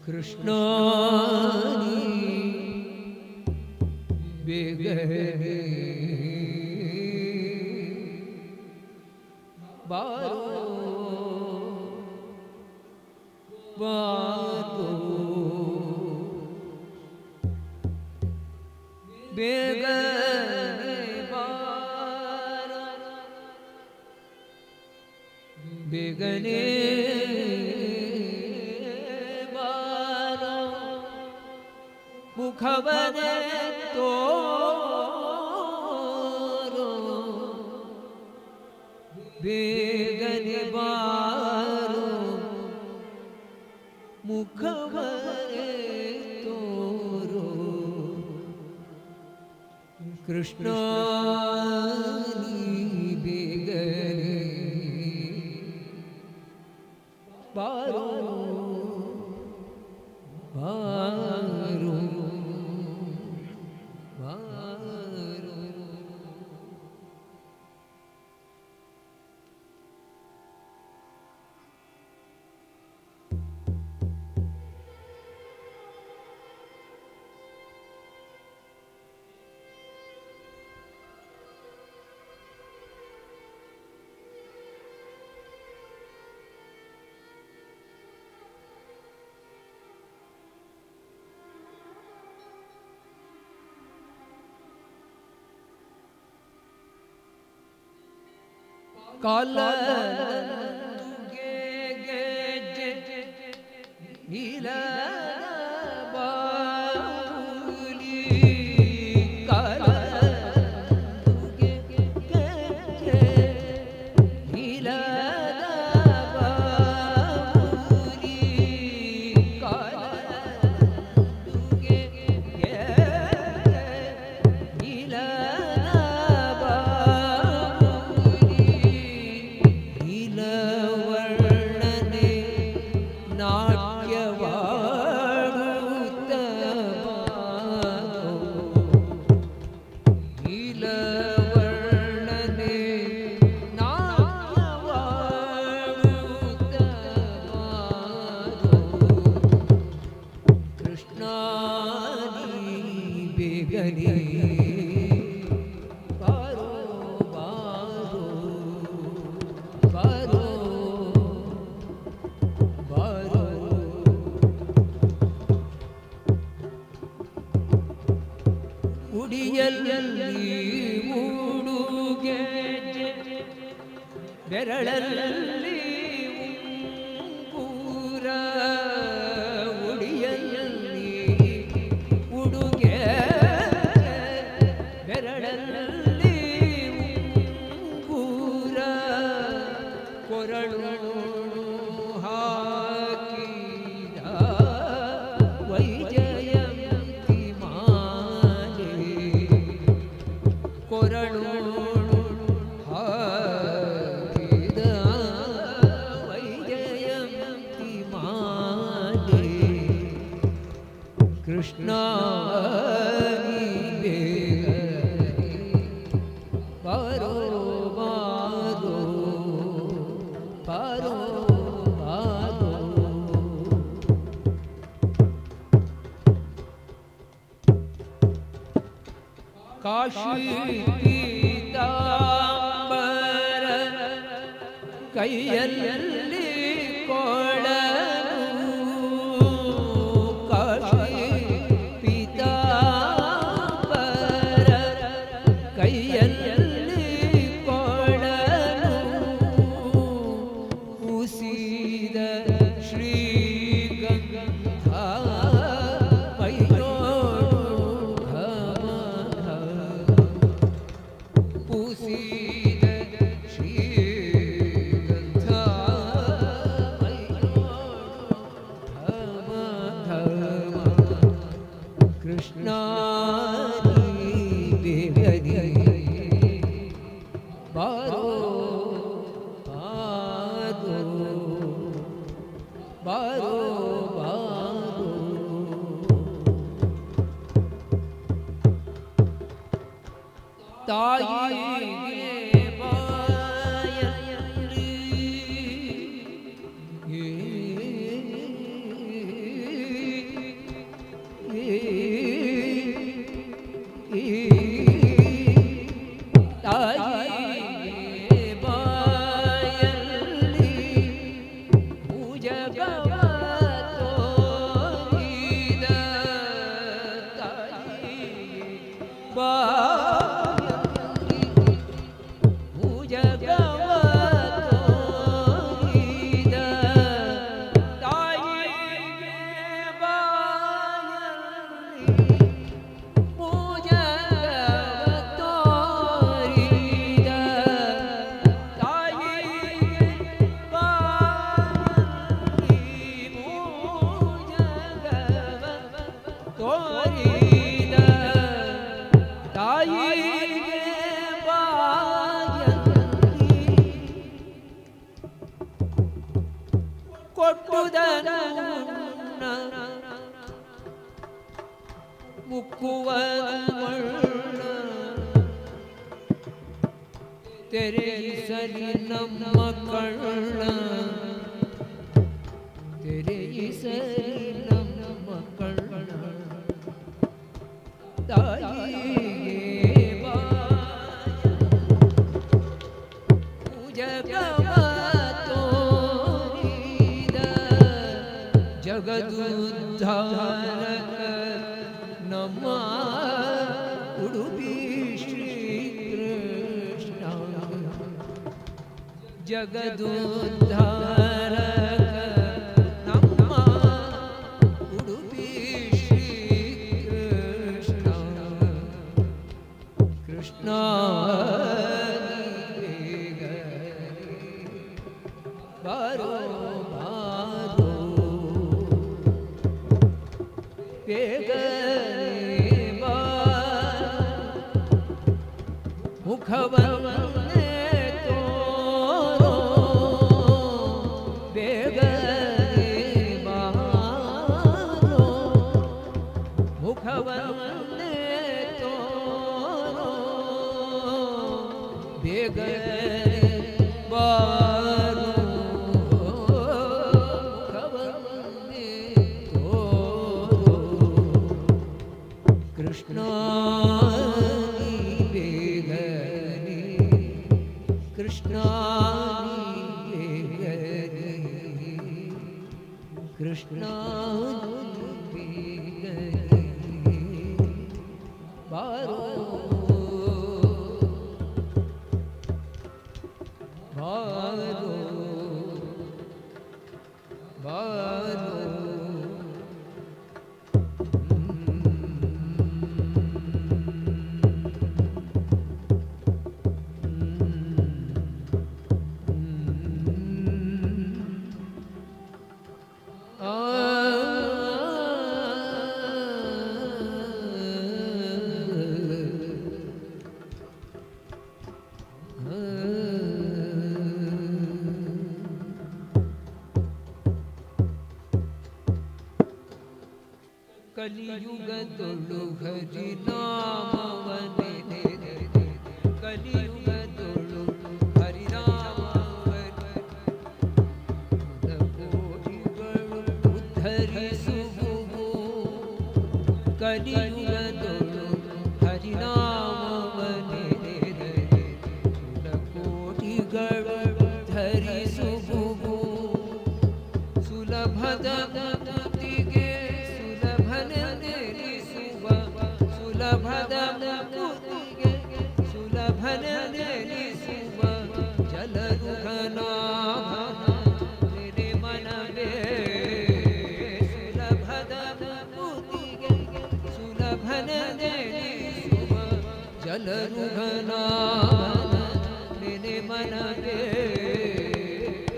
ಕೃಷ್ಣ ಬೇಗನೆ ಬಾರೋ ಬಾರೋ ಬೇಗನೆ ಬಾರೋ ಬೇಗನೆ ಬಾರೋ ಮುಖವನೆ ತೋರೋ ಬೇಗನೆ ಬಾರೋ ಮುಖವನೆ ತೋರೋ ಕೃಷ್ಣ ಬೇಗನೆ ಬಾರೋ ಬಾರೋ ಬಾರೋ ಕಾಲ ನೀಲ ಬಾವುಲಿ ಕಾಲ ನೀಲ ಬಾವುಲಿ ಕಾಲ ನೀಲ ವರ್ಣನೆ ನಾಟ್ಯವಾಡುತ್ತ ನೀಲ ವರ್ಣನೆ ನಾಟ್ಯವಾಡುತ್ತ ಕೃಷ್ಣ ಬೇಗನೆ ಬಾರೋ ಬಾರೋ ಬಾರೋ ಬಾರೋ ಉಡಿಯಲ್ಲಿ ಮೂಡುಗೆ ಬೆರಳಲ್ಲಿ ಉಂಗುರ ಉಡಿಯಲ್ಲಿ ಉಡುಗೆ ಬೆರಳಲ್ಲಿ ಉಂಗುರ ಕೊರಳು ಹಾಕಿದ ವೈಜಯಂತಿ ಮಾಲೆ ಕೊರಳು ಹಾಕಿದ ವೈಜಯಂತಿ ಮಾಲೆ ಕೃಷ್ಣ ಬಾರೋ ಬಾರೋ ಬಾರೋ ಬಾರೋ ಕಾಶಿ ಪೀತಾಂಬರ ಕೈಯಲ್ಲಿ ಕೊಳಲು ಕಾಶಿ ಪೀತಾಂಬರ ಕೈಯಲ್ಲಿ ಕೊಳಲು ಉಸಿದ ಶ್ರೀಗಂಧ ಮೈಯೋಡು ಘಮ ಘಮ ಉಸಿದ ಶ್ರೀಗಂಧ ಮೈಯೋಡು ಘಮ ಘಮ ಕೃಷ್ಣ ಬೇಗನೆ ಬಾರೋ ಬಾರೋ ಬಾರೋ ಬಾರೋ ತಾಯಿಗೆ ಬಾಯಲ್ಲಿ ತೋರಿದ ತಾಯಿಗೆ ಬಾಯಲ್ಲಿ ಕೊಟ್ಟುದನು ಮುಕ್ಕುವ ತೆರೆಯಿಸಲಿ ನಮ್ಮ ಕಳ್ಳ ತೆರೆಯಿಸಲಿ ನಮ್ಮ ಕಳ್ಳ ತಾಯಿಗೆ ಜಗವ ತೋರಿದ ಜಗದುದ್ಧಾರಕ ನಮ್ಮ ಉಡುಪಿ ಶ್ರೀಕೃಷ್ಣ ಜಗದುದ್ಧಾರಕ ನಮ್ಮ ಉಡುಪಿ ಶ್ರೀಕೃಷ್ಣ ಕೃಷ್ಣ ಬಾರೋ ಬಾರೋ ಬೇಗನೆ ಬಾ ಮುಖವನ್ನೇ ತೋರೋ ಬೇಗನೆ ಬಾರೋ ಮುಖವನ್ನೇ ತೋರೋ ಬೇಗನೆ ಬಾರೋ ಮುಖವನ್ನೇ ತೋರೋ ಕೃಷ್ಣ ಬೇಗನೆ ಕೃಷ್ಣ ಬೇಗನೆ ಕೃಷ್ಣ ಬೇಗನೆ ಬಾರೋ ಬಾರೋ ಬಾರೋ ಕಲಿಯುಗದೊಳು ಹರಿನಾಮವನೆ ಕಲಿಯುಗದೊಳು ಹರಿನಾಮವನೆ ಕೋಟಿಗಳು ಉದ್ಧರಿಸುವು ಕಲಿಯುಗದೊಳು ಹರಿನಾಮವನೆ ಕೋಟಿಗಳು ಧರಿಸುವು ಸುಲಭದ ಮುಕ್ತಿಗೆ ಸುಲಭದ ಮುಕ್ತಿಗೆ ಸುಲಭನೆನಿಸುವ ಜಲರುಘನಾಭನ ನಿರೆ ಮನವೇ ಸುಲಭದ ಮುಕ್ತಿಗೆ ಸುಲಭನೆನಿಸುವ ಜಲರುಘನಾಭನ ನಿರೆ ಮನವೇ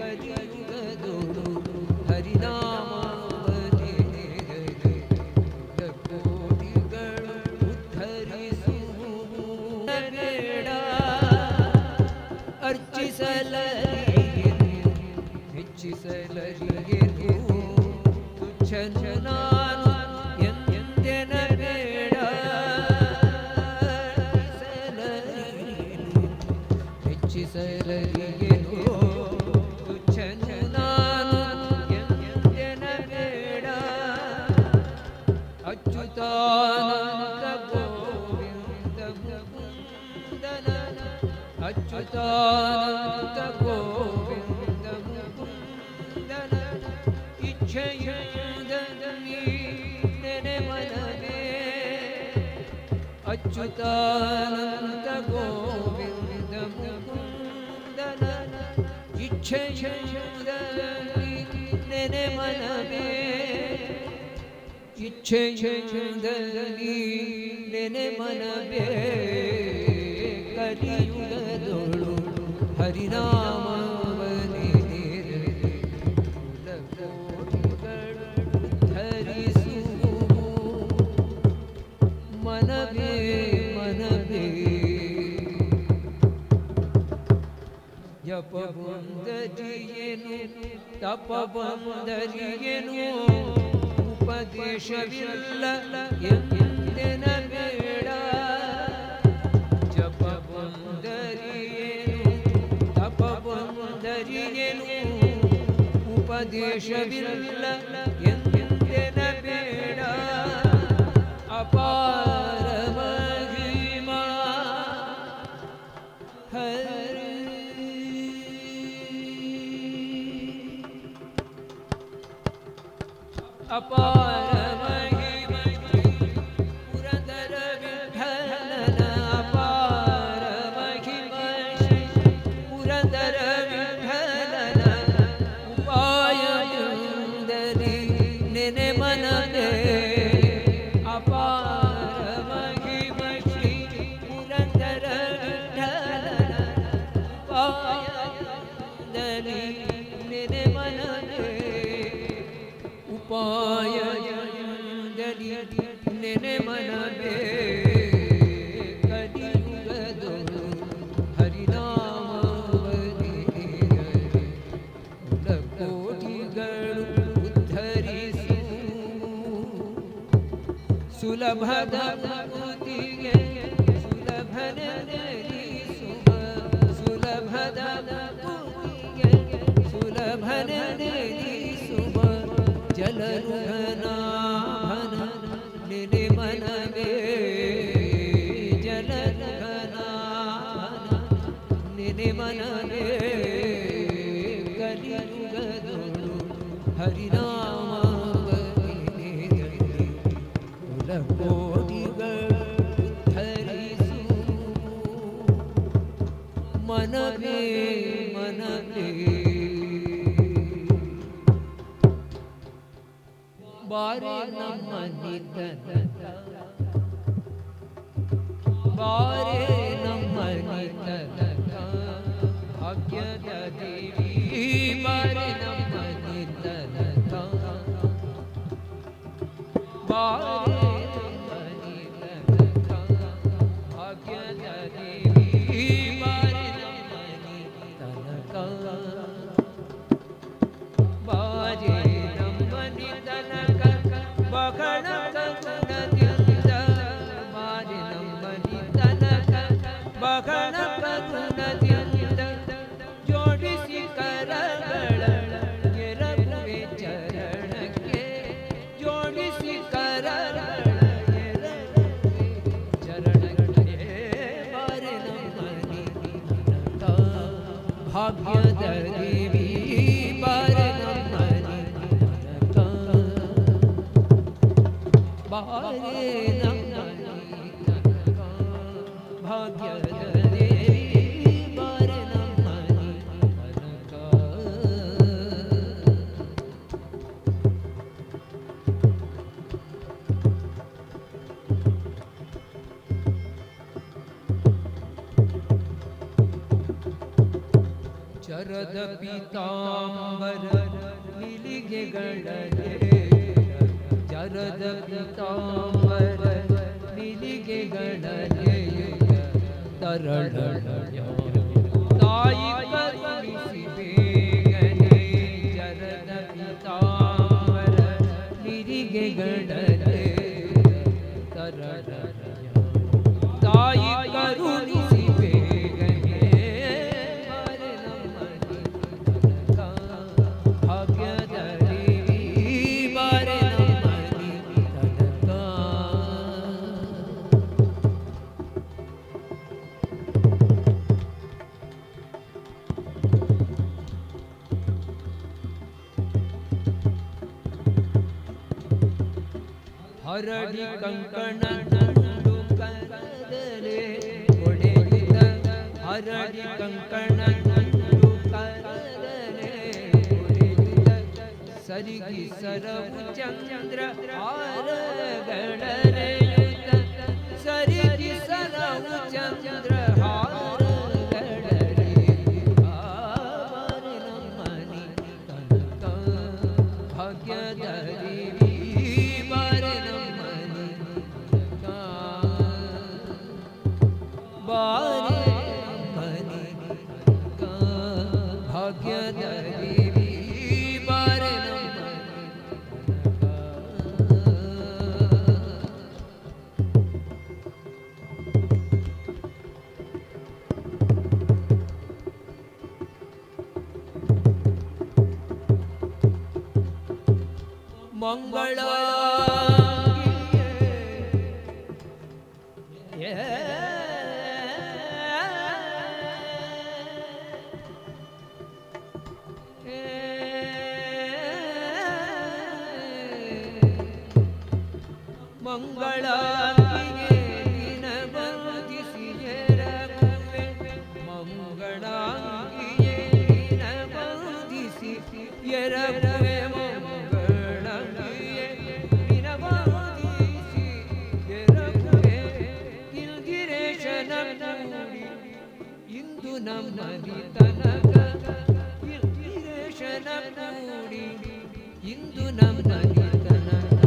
ಕಲಿಯುಗದೊಳು ಹರಿನಾಮ ಮೆಚ್ಚಿಸಲರಿಗೆನು ತುಚ್ಛನು ನಾನು ಎಂದೆನ ಬೇಡ ಮೆಚ್ಚಿಸಲರಿಗೆನು ತುಚ್ಛನು ನಾನು ಎಂದೆನ ಬೇಡ ಅಚ್ಯುತಾನಂದ ಗೋವಿಂದ ಮುಕುಂದನ ಅಚ್ಯುತಾನಂದ ಗೋವಿಂದ ಮುಕುಂದನ ಇಚ್ಛೆಯುದನಿ ನೆನೆ ಮನವೇ ಅಚ್ಯುತಾನಂದ ಗೋವಿಂದ ಮುಕುಂದನ ಇಚ್ಛೆಯುದನಿ ನೆನೆ ಮನವೇ ಇಚ್ಛೆಯುದನಿ ನೆನೆ ಮನವೇ ಕಲಿಯುಗದೊಳು ಹರಿನಾಮವನೆ ಕುಲಕೋಟಿಗಳು ಧರಿಸುವು ಜಪವಂದರಿಯೇನು ತಪವಂದರಿಯೇನು ಉಪದೇಶವಿಲ್ಲ ಎಂದೆನ ಬೇಡ. ಜಪವಂದರಿಯೇನು ತಪವಂದರಿಯೇನು ಉಪದೇಶವಿಲ್ಲ ಎಂದೆನ ಬೇಡ. ಅಪಾರ ಮಹಿಮಾ ಹರಿ ಅಪಾರ ಮಹಿಮಾ ಪುರಂದರ ವಿಠಲನ ಅಪಾರ ಮಹಿಮಾ ಪುರಂದರ ವಿಠಲನ ಉಪಾಯದಿಂದಲೇ ನೆನೆ ಮನದೆ. ಅಪಾರ ಮಹಿಮಾ ಪುರಂದರ ವಿಠಲನ ಉಪಾಯದಿಂದಲೇ ನೆನೆ ಮನದೆ. ಉಪಾಯದಿಂದಲೇ ನೆನೆ ಮನದೆ. ಕಲಿಯುಗದೊಳು ಹರಿನಾಮವರಿದರೆ ಕುಲಕೋಟಿಗಳು ಉದ್ಧರಿಸು. ಸುಲಭದ ಮುಕ್ತಿಗೆ ಸುಲಭನೆನಿಸುವ ಸುಲಭದ ಮುಕ್ತಿಗೆ ಸುಲಭನೆನಿಸುವ ಜಲರುಘನಾಭನ ನೆನೆ ಮನವೇ. ಜಲರುಘನಾಭನ ನೆನೆ ಮನವೇ. ಕಲಿಯುಗದೊಳು ಹರಿನಾಮವರಿದರೆ ಕುಲಕೋಟಿಗಳು ಉದ್ಧರಿಸು. ಮನವೇ ಮನವೇ ಬಾರೆ ನಮ್ಮ ನಿಧನ ಬಾರೆ ನಮ್ಮ ನಿಧನ ಭಾಗ್ಯದ ದೇವಿ ಬಾರೆ ನಮ್ಮ ನಿಧನ ಬಾರೆ ನಮ್ಮ ನಿಧನ ಭಾಗ್ಯದ ದೇವಿ ಬಾರೆ ನಮ್ಮ ನಿಧನ ಬಾರೆ ನಮ್ಮ ನಿಧನ ಬಗಳ ಕರುಣದಿಂದ ಬಾರಿ ನಮ್ಮ ನಿಧನಕ ಬಗಳ ಕರುಣದಿಂದ ಜೋಡಿಸಿ ಕರಗಳ ಎರಗುವೆ ಚರಣಕ್ಕೆ. ಜೋಡಿಸಿ ಕರಗಳ ಎರಗುವೆ ಚರಣಕ್ಕೆ. ಬಾರಿ ನಮ್ಮ ನಿಧನಕ ಭಾಗ್ಯದ ದೇವಿ ಬಾರಿ ನಮ್ಮ ನಿಧನಕ ಬಾರೆ ನಮ್ಮ ನಿಧನಕ ಭಾಗ್ಯದ ದೇವಿ ಬಾರೆ ನಮ್ಮ ನಿಧನಕ. ಚರದ ಪೀತಾಂಬರ ನಿಲಿಗೆಗಳೇ ಚರದ ಪೀತಾಂಬರ ನಿಲಿಗೆಗಳೇ ತರಳಯ ತಾಯಿ ಕರುಣಿಸಿ ಬೇಗನೆ. ಚರದ ಪೀತಾಂಬರ ನಿಲಿಗೆಗಳೇ ತರಳಯ ತಾಯಿ ಕರುಣಿಸಿ ಬೇಗನೆ. ಬಾರೆ ನಮ್ಮ ನಿಧನಕ ಭಾಗ್ಯದ ದೇವಿ ಬಾರೆ ನಮ್ಮ ನಿಧನಕ. ಹರಡಿ ಕಂಕಣ ದಂಡು ಕರದಲೆ ಒಡೆಯುತ್ತ ಹರಡಿ ಕಂಕಣ ದಂಡು ಕರದಲೆ ಒಡೆಯುತ್ತ ಸರಿಗಿ ಸರವು ಚಂದ್ರ ಹಾರಗಡರೆಯುತ್ತ ಸರಿಗಿ ಸರವು ಚಂದ್ರ ಹಾರಗಡರೆಯುತ್ತ. ಬಾರೆ ನಮ್ಮ ನಿಧನಕ ಭಾಗ್ಯದ ದೇವಿ ಬಾರೆ ನಮ್ಮ ನಿಧನಕ. ಬಾರೆ ನಮ್ಮ ನಿಧನಕ ಮಂಗಳಾಂಗಿಯೇ ಮಂಗಳಾಂಗಿಯೇ ನಿನವಂದಿಸಿ ಎರಗುವೆ ಮಂಗಳಾಂಗಿಯೇ ನಿನವಂದಿಸಿ ಎರಗುವೆ ಮಂಗಳಾಂಗಿಯೇ ನಿನವಂದಿಸಿ ಎರಗುವೆ ಗಿರಿಗಿರೇಶನ ಕೂಡಿ ಇಂದು ನಮ್ಮನಿ ತನಕ ಗಿರಿಗಿರೇಶನ ಕೂಡಿ ಇಂದು ನಮ್ಮನಿ ತನಕ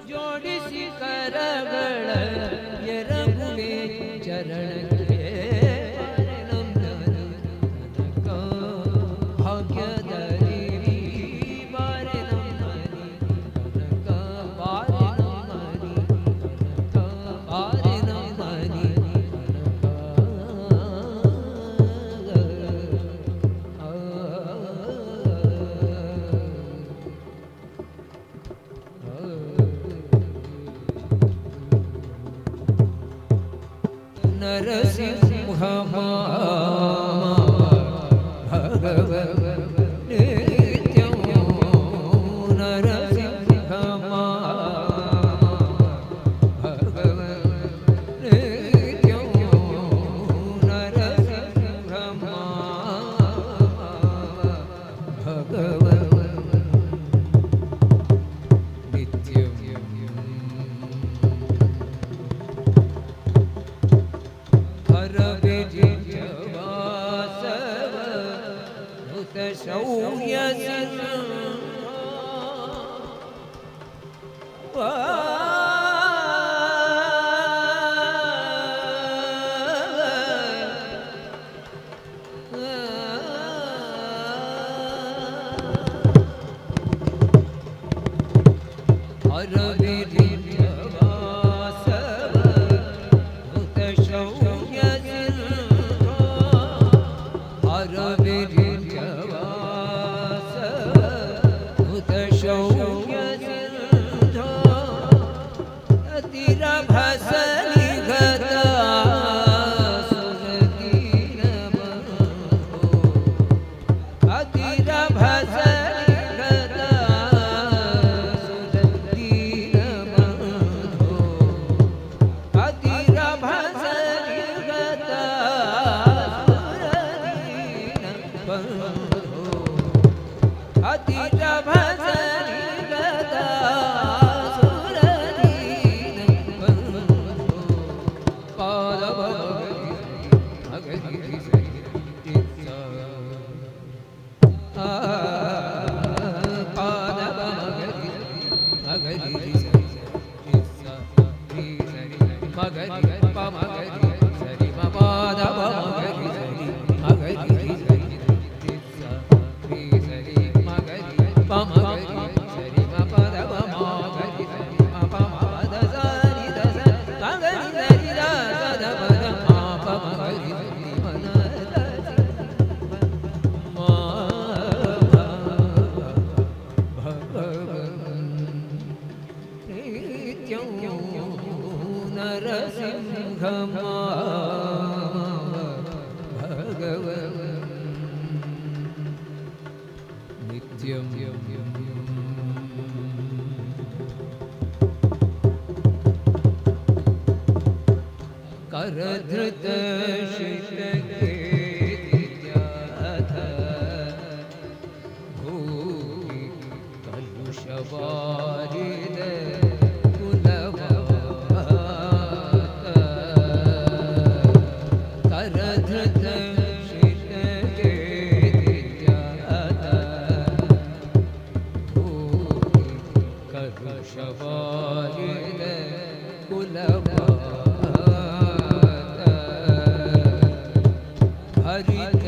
ಜೋಡಿಸಿ ಕರಗಳ ಎರಗುವೆ ಚರಣಕ್ಕೆ ಭಾಗ್ಯದ ದೇವಿ ಬಾರೆ ನಮ್ಮನಿ ಕನಕ ಬಾರೆ ನಮ್ಮನಿ ಕನಕ ಬಾರೆ ನಮ್ಮನಿ ನರಸಿಂಹ ಭಗವ ನಿತ್ಯಂ ನರಸಿಂಹ ಭಗವ ನಿತ್ಯಂ ನರಸಿಂಹ ಭಗವ ನಿತ್ಯಂ ಹರವಿಜಯವಾಸವ ಋತ ಶೌರ್ಯ करधृत शिरके भूमि कलुषवारिद कुलवात करधृत शिरके भूमि कलुषवारिद कुलवात हरित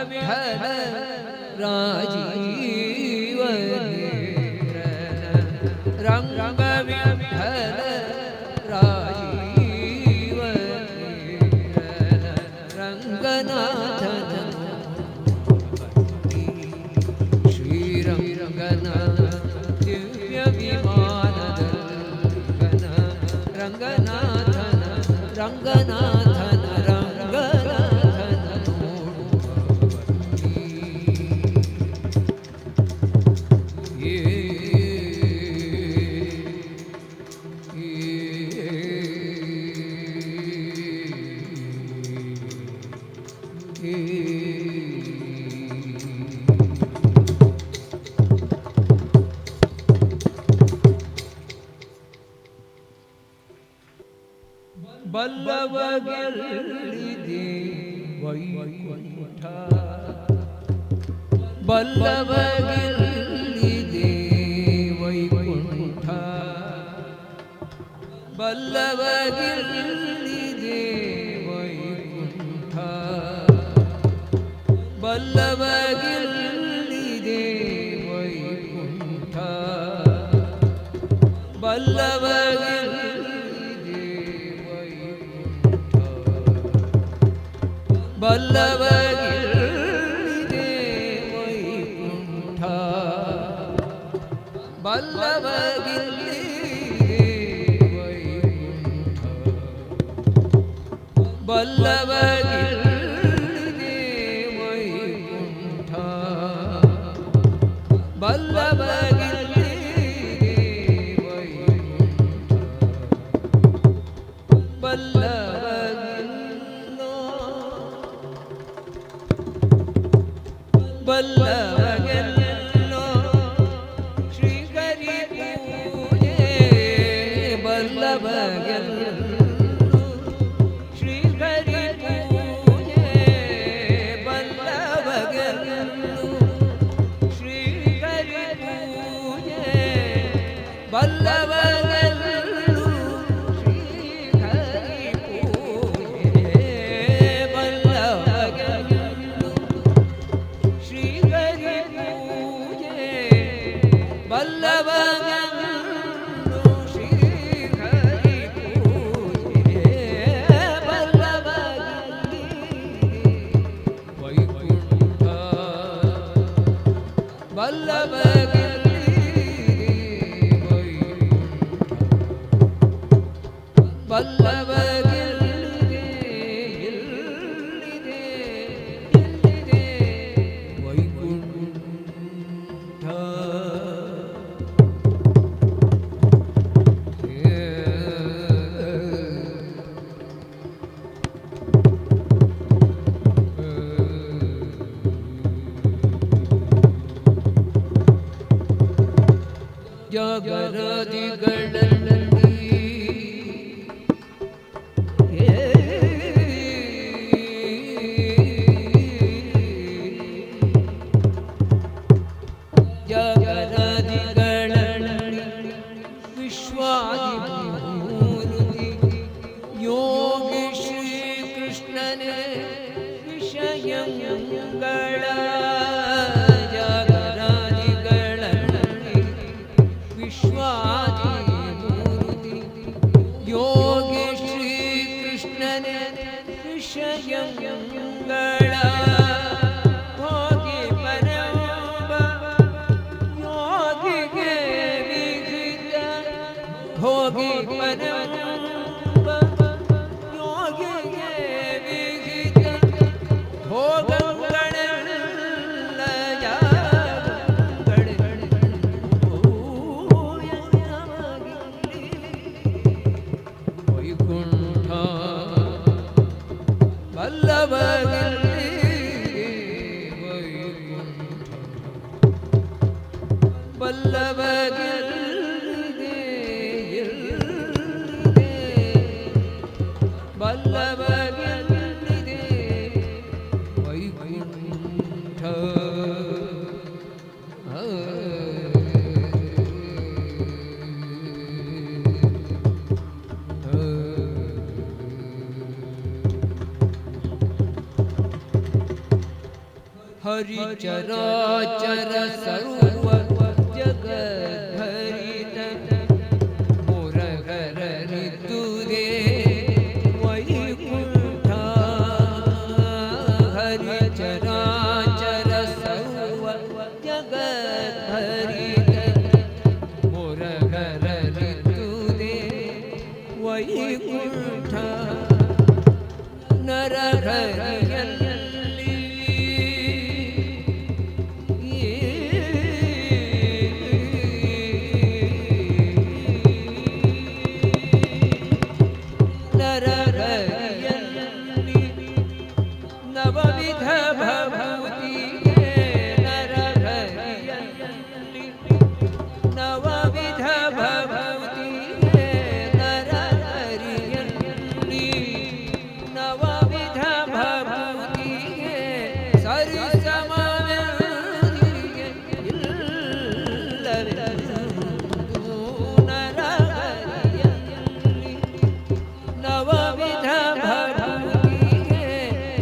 ವಿಠಲ ರಾಜೀವ ರಂಗ ವಿಠಲ ರಾಜೀವ ರಂಗನಾಥನ ಶ್ರೀರಂಗನಾಥ ದಿವ್ಯ ವಿಮಾನದ ರಂಗನಾಥನ ರಂಗನಾಥನ ರಂಗನಾಥನ ಬಲ್ಲವಗೆಲ್ಲಿದೆ ವೈಕುಂಠ ಬಲ್ಲವಗೆಲ್ಲಿದೆ ವೈಕುಂಠ ಬಲ್ಲವಗೆಲ್ಲಿದೆ ವೈಕುಂಠ ಬಲ್ಲವಗೆಲ್ಲಿದೆ ವೈಕುಂಠ ಬಲ್ಲವಗೆಲ್ಲಿದೆ ಬಲ್ಲವಗೆಲ್ಲಿದೆ ವೈಕುಂಠ ಬಲ್ಲವಗೆಲ್ಲಿದೆ ವೈಕುಂಠ ಬಲ್ಲವಗೆಲ್ಲಿದೆ ವೈಕುಂಠ ಬಲ್ಲವಗೆಲ್ಲಿದೆ ವೈಕುಂಠ ಬಲ್ಲವಗೆಲ್ಲೋ ಶ್ರೀಹರಿ ಪೂಜೆ ಬಲ್ಲವಗೆಲ್ಲೋ ಶ್ರೀಹರಿ ಪೂಜೆ ಬಲ್ಲವಗೆಲ್ಲೋ ಶ್ರೀಹರಿ ಪೂಜೆ ಬಲ್ಲವಗೆಲ್ಲೋ ಶ್ರೀಹರಿ ಪೂಜೆ ಬಲ್ಲವಗೆಲ್ಲೋ ಶ್ರೀಹರಿ ಪೂಜೆ ಬಲ್ಲವಗೆಲ್ಲೋ ಶ್ರೀಹರಿ ಪೂಜೆ ಬಲ್ಲವಗೆಲ್ಲಿದೆ ವೈಕುಂಠ ಬಲ್ಲವಗೆಲ್ಲಿದೆ ವೈಕುಂಠ ಬಲ್ಲವಗೆಲ್ಲಿದೆ ಎಲ್ಲಿದೆ ಎಲ್ಲಿದೆ ವೈಕುಂಠ ಜಗರದಿಗಳಲ್ಲಿ ಜಗರದಿಗಳಲ್ಲಿ ವಿಶ್ವಾದಿಮೂರ್ತಿ ಯೋಗಿ ಶ್ರೀಕೃಷ್ಣನೇ ವಿಷಯಗಳ ಜಗರದಿಗಳಲ್ಲಿ ವಿಶ್ವಾದಿಮೂರ್ತಿ ಯೋಗಿ ಶ್ರೀಕೃಷ್ಣನೇ ವಿಷಯಗಳ ಹೋಗಿ ಪರಮ ಯೋಗಿಗೆ ವಿಹಿತ ಹೋಗಿ ಪರಮ ಯೋಗಿಗೆ ವಿಹಿತ ಭೋಗಗಳೆಲ್ಲ ವೈಕುಂಠ ಬಲ್ಲವಗೆಲ್ಲಿದೆ ವೈಕುಂಠ ಬಲ್ಲವಗೆಲ್ಲಿದೆ ಎಲ್ಲಿದೆ ಬಲ್ಲವಗೆಲ್ಲಿದೆ ವೈಕುಂಠ हरि चराचर सर्व जगत हरित मुरहर ऋतु दे वैकुंठ हरि चराचर सर्व जगत हरित मुरहर ऋतु दे वैकुंठ नरहरिಯಲ್ಲಿ ನವವಿಧ ಭವತಿಗೆ ನರಹರಿಯಲ್ಲಿ ನವವಿಧ ಭವತಿಗೆ ನರಹರಿಯಲ್ಲಿ ನವವಿಧ ಭವತಿಗೆ ಸರಿ ಸಮವೆಂದಿಗೆ ಇಲ್ಲವೆಂದು ನರಹರಿಯಲ್ಲಿ ನವವಿಧ ಭವತಿಗೆ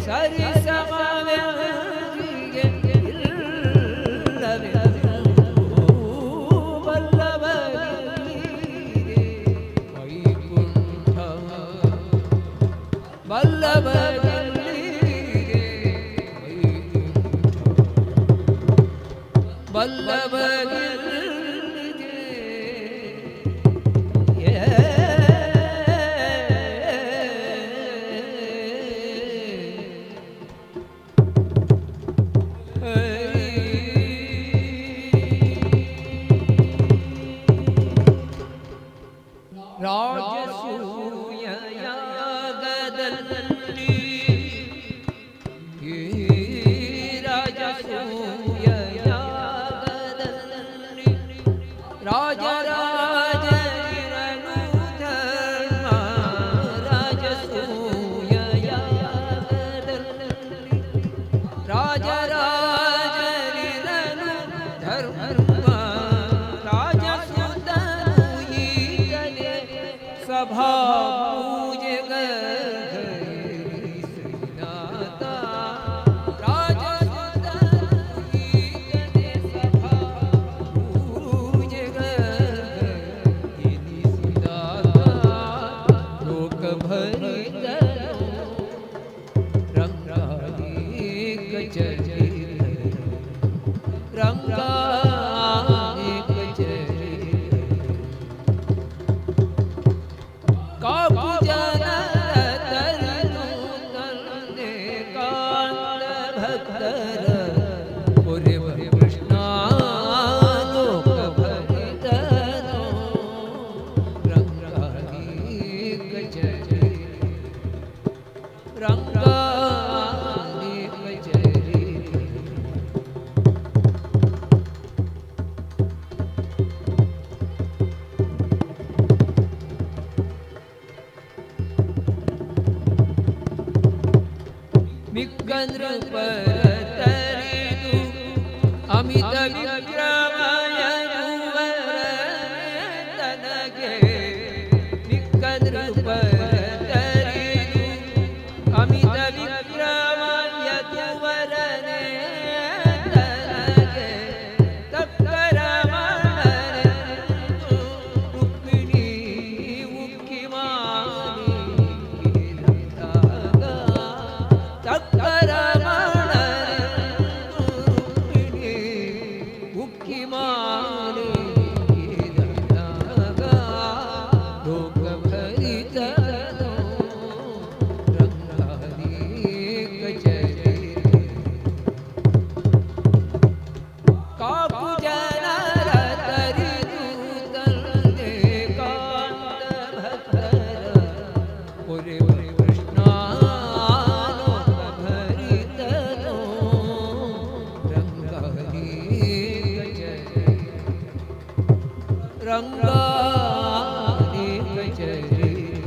ಸರಿ ಸಮವೆಂದಿಗೆ ಇಲ್ಲವೆಂದು ಬಲ್ಲವರಿಗೆ ವೈಕುಂಠ ಬಲ್ಲವರಿಗೆ ವೈಕುಂಠ ಬಲ್ಲವರಿಗೆ ರಾಜಸೂಯ ಯಾಗದಲ್ಲಿ ರಾಜಸೂಯ ಯಾಗದಲ್ಲಿ ರಾಜರಾಜನಿರನು ಧರ್ಮ ರಾಜಸೂಯ ಯಾಗದಲ್ಲಿ ರಾಜರಾಜನಿರನು ಧರ್ಮ ರಾಜಸುತನು ಈಗಲೇ ಸಭಾ ಪೂಜೆಗೈಸಿನಾಥ ರಾಜಸುತನು ಈಗಲೇ ಸಭಾ ಪೂಜೆಗೈಸಿನಾಥ ಲೋಕಭರಿತನು ರಂಗಾನೇಕ ಚರಿತ ರಂಗಾನೇಕ ಚರಿತ ಕಾಪು ಜನರ ತರಲು ತಂದೆ ಕಾಂತ ಭಕ್ತರ ಪುರಿವ ಕೃಷ್ಣ ಲೋಕ ಭರಿತನು ರಂಗಾನೇಕ ಚರಿತ ರಂಗಾನೇಕ ಚರಿತ ಮಿಕ್ಕಂದ್ರ ಪರತರಿದು ಅಮಿತ ವಿಕ್ರಮಯ ತನಗೆ ಮಿಕ್ಕಂದ್ರ ಪರತರಿದು ಅಮಿತ ವಿಕ್ರಮಯ ವರನೆ ತನಗೆ ತಪ್ಪರ ಮಾಡನೆಂದು ರುಕ್ಮಿಣಿ ಉಕ್ಕಿ ಮಾಡಿ ತಕ್ಕರ ಮಾಡನೆಂದು ರುಕ್ಮಿಣಿ ಉಕ್ಕಿ ಮಾಡಿದಾಗ ಲೋಕಭರಿತನು ರಂಗಾನೇಕ ಚರಿತ ಕಾಪು ಜನರ ತರಿದು ತಂದೆ ಕಾಂತ ಭಕ್ತರ ಪುರಿವ ಕೃಷ್ಣ ಲೋಕ ಭರಿತನು ರಂಗಾನೇಕ ಚರಿತ ರಂಗಾನೇಕ ಚರಿತ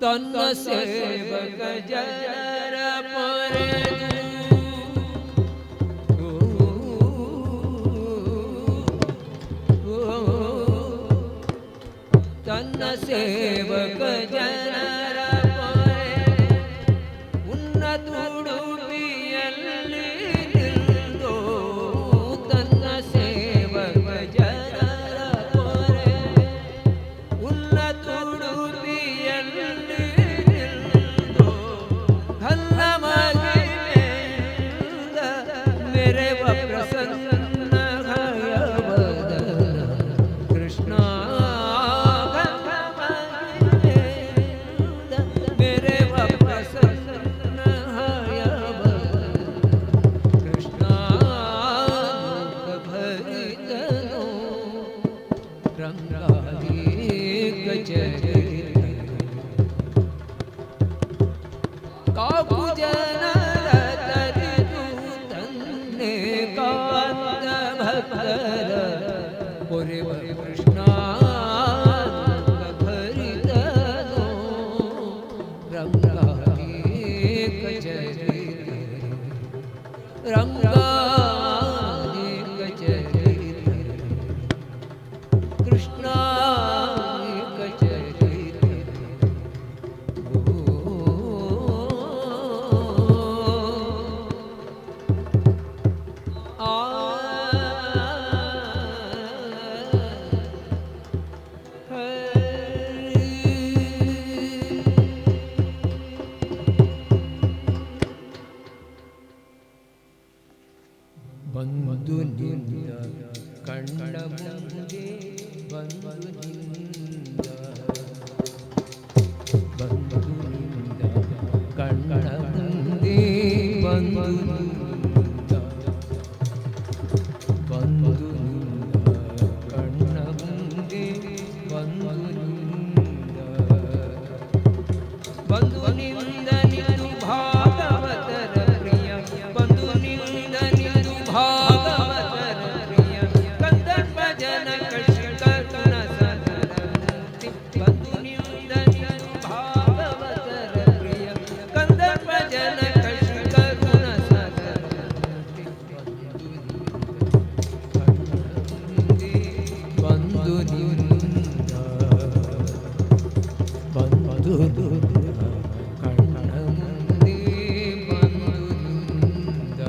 ತನ್ನ ಸೇವಕ ಜನರ ಪೊರೆದು ಸೇವಕ ಜನರ ಪೊರೆ ಉನ್ನತುಡುಪಿಯಲ್ಲಿ ನಿಂದು ತನ್ನ ಸೇವಕ ಜನರ ಪೊರೆ ಉನ್ನತುಡುಪಿಯಲ್ಲಿ ನಿಂದು ಹಲ್ಲ ಮಗಿಮೆಯಿಂದ ಮೆರೆವ ಪ್ರಸನ್ನ ಹಯವದನ ಕೃಷ್ಣ ಕಾಪು ಜನರ ತರಿದು ತನ್ನೆ ಕಾಂತ ಭಕ್ತರ ಪೊರೆವ ಕೃಷ್ಣ ಭರಿತನೋ ರಂಗಾನೇಕ ಚರಿತ ರಂಗಾನೇಕ ಚರಿತ ಕೃಷ್ಣಾನೇಕ ಚರಿತ ಬಂದು ನಿಂದ ಕಂಡ ಮುಂದೆ ಬಂದು ನಿಂದ ಬಂದು ನಿಂದ ಕಂಡ ಮುಂದೆ ಬಂದು ನಿಂದ ಬಂದು ನಿಂದ ಕಂಡ ಮುಂದೆ ಬಂದು ನಿಂದ ಬಂದು ನಿಂದ ನಿಂದು ಭಾಗವತರ ಪ್ರಿಯ ಬಂದು ನಿಂದ ನಿಂದು ಭಾಗವತರ ಪ್ರಿಯ ಕಂದರ್ಪ ಜನ ಕರುಣ ಸದರ ಮೂರ್ತಿ ಬಂದು ನಿಂದ ನಿಂದು ಭಾಗವತರ ಪ್ರಿಯ ಕಂದರ್ಪ ಜನ ಕರುಣ ಸದರ ಮೂರ್ತಿ ಬಂದು ನಿಂದ ಬಂದು ಕಣ್ಣ ಮುಂದೆ ಬಂದು ನಿಂದ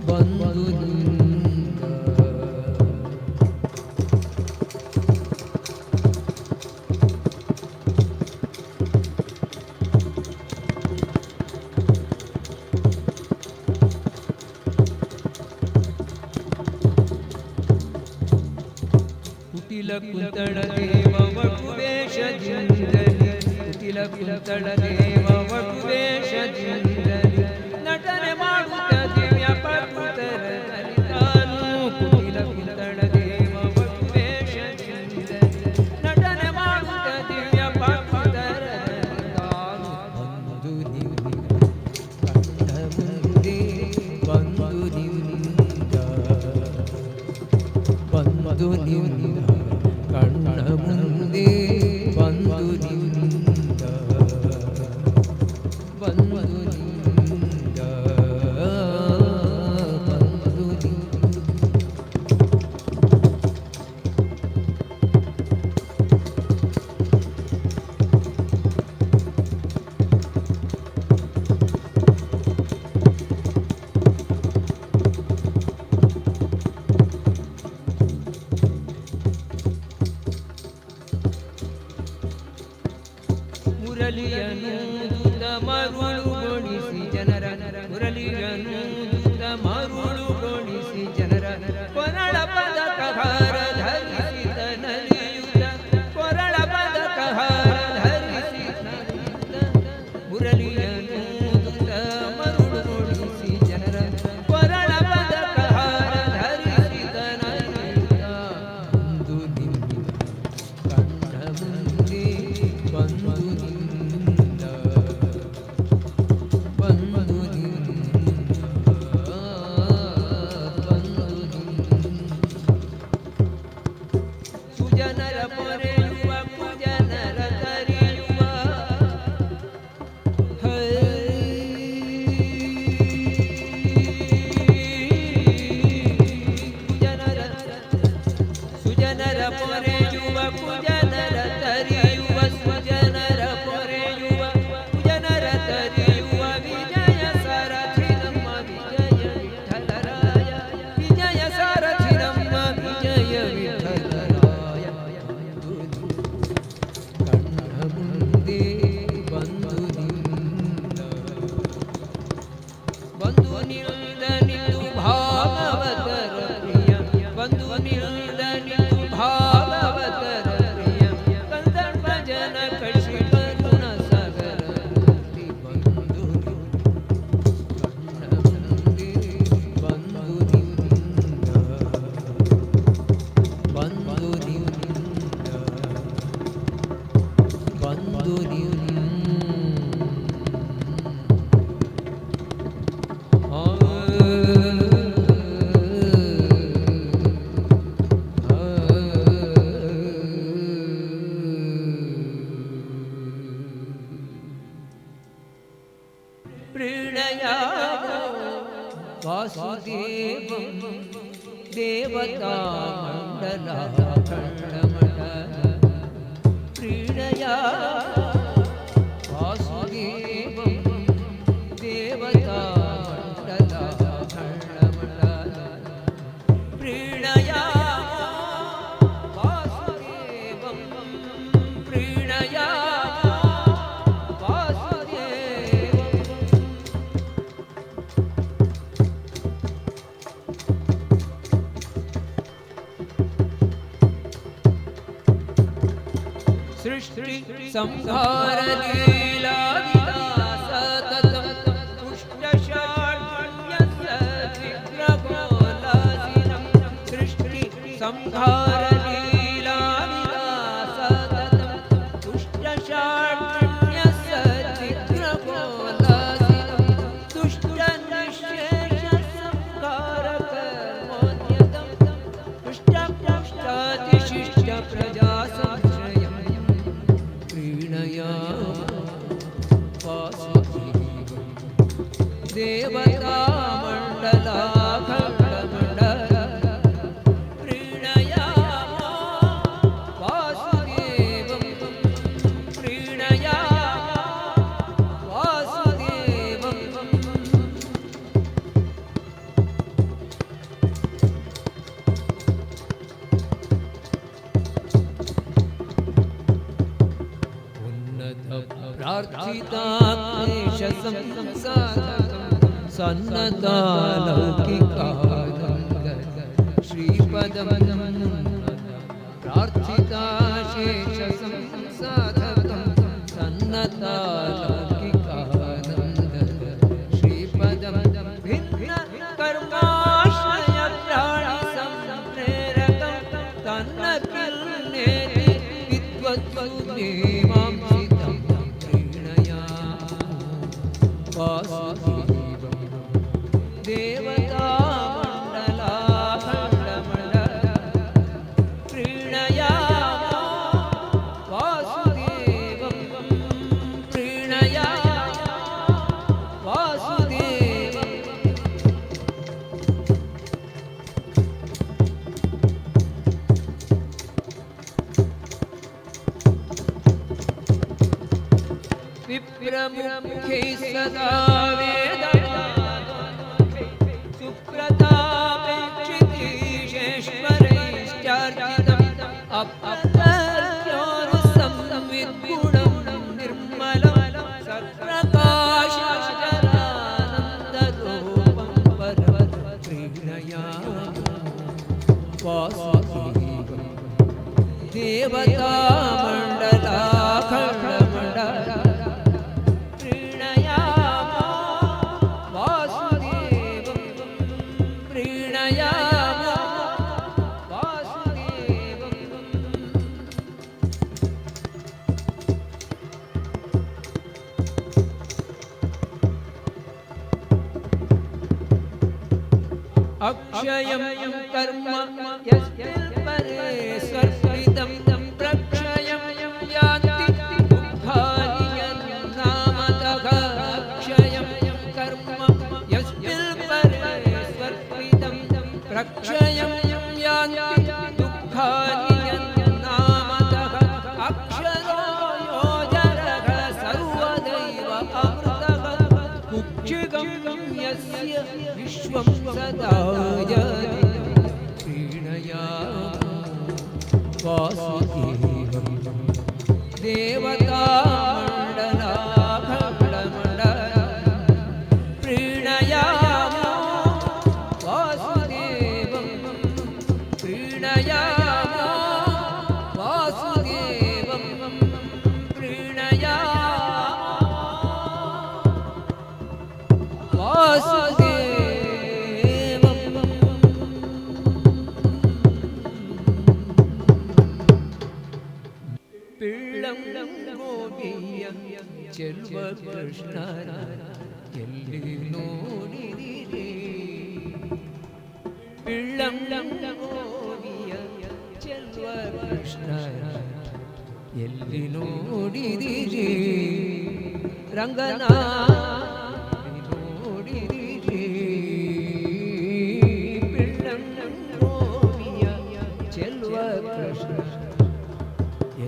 ಬಂದು ನಿಂದ ಕುಟಿಲ ಕುಂತಳ ದೇವ ವಟುವೇಷದಿಂದಲಿ ಕುಟಿಲ ಕುಂತಳ ದೇವ ವಟುವೇಷದಿಂದಲಿ ನಟನೆ ಮಾಡುತ್ತ ದಿವ್ಯ ಪಟುತರ ತಾನು ಕುಟಿಲ ಕುಂತಳ ದೇವ ವಟುವೇಷದಿಂದಲಿ ನಟನೆ ಮಾಡುತ್ತ ದಿವ್ಯ ಪಟುತರ ತಾನು ಬಂದು ನಿಂದ ಕಂಡ ಮುಂದೆ ಬಂದು ನಿಂದ ಬಂದು ನಿಂದ ಕಣ್ಣ ಮುಂದೆ ಬಂದು ನಿಂದ ಬಂದು ನಿಂದ ಬಂದು ಮುರಳಿಯನೂದ ಮರುಳುಗೊಳಿಸಿ ಜನರ ಮುರಳಿಯನೂದ ಮರುಳುಗೊಳಿಸಿ ಜನರ ಕೊರಳ ಪದಕಹಾರ ಧರಿಸಿದ ನಲಿಯುತ ಕೊರಳ ಪದಕಹಾರ ಧರಿಸಿದ ಮುರಳಿಯನೂದ ಮರುಳುಗೊಳಿಸಿ ಜನರ ಕೊರಳ ಪದಕಹಾರ ಧರಿಸಿದ ನಲಿಯುತ ಬಂದು ನಿಂದ ಕಣ್ಣ ಮುಂದೆ ಬಂದು ನಿಂದ ಬಂದು ನಿಂದ ನಿಲ್ದನಿತು ಭಾಗವತರ ಪ್ರಿಯ ಬಂದು ನಿಲ್ದನಿತು ಭಾಗವತರ ಪ್ರಿಯ ಕಂದರ್ಪ ಜನ ಕಳಿಸಿ ಕರುಣ ಸಾಗರ ಮೂರ್ತಿ ಬಂದು वासुदेवं देवता मण्डलाखण्डमण्डल प्रीणया वासुदेवं देवता मण्डलाखण्डमण्डल प्रीणया वासुदेवं प्रीणया सृष्टि संहार लीला सततं पुष्टशाढ्यस्य विग्रहोल्लासिनं सृष्टि संहार लीला सततं पुष्टशाढ्यस्य विग्रहोल्लासिनं दुष्टनिःशेष संहारकर्मोद्यतं पुष्टपुष्टातिशिष्ट प्रजा देवता मण्डलाखण्डमण्डल प्रीणया वासुदेवं प्रीणया वासुदेवं उन्नत प्रार्थिता क्लेश संसारकं सन्नता लौकिकानन्द श्रीपदं प्रार्थिता शेष संसारकं सन्नता लौकिकानन्द श्रीपदं भिन्न कर्माश्रय प्राणि संप्रेरकं तन्नकिल्नेति विद्वत्सुदेवां वासुदेवं देवता मण्डलाखण्डमण्डल प्रीणया वासुदेवं प्रीणया वासुदेवं विप्रमुखे सदा वेदवादोन्मुखे सुप्रतापेक्षितीशेश्वरैश्चार्जितम् अपतर्क्योरुसंविद्गुणं निर्मलं सत्प्रकाशजलानन्दरूपं परं प्रीणया वासुदेवं देवता मण्डलाखण्डमण्डल अक्षयं कर्म यस्मिन्परे स्वर्पितं प्रक्षयं यान्ति दुःखानि यन्नामतः अक्षयं कर्म यस्मिन्परे स्वर्पितं प्रक्षयं यान्ति दुःखानि यन्नामतः अक्षरो योजनः सर्वदैव अमृतः कुक्षिगं यस्य विश्वं सदा प्रीणया वासुदेवं देवता मण्डलाखण्डमण्डल प्रीणया ಚೆಲುವ ಕೃಷ್ಣನ ಎಲ್ಲಿ ನೋಡಿದಿರಿ ಪಿಳ್ಳಂಗೋವಿಯ ಚೆಲುವ ಕೃಷ್ಣನ ಎಲ್ಲಿ ನೋಡಿದಿರಿ ರಂಗನ ನೋಡಿದಿರಿ ಪಿಳ್ಳಂಗೋವಿಯ ಚೆಲುವ ಕೃಷ್ಣ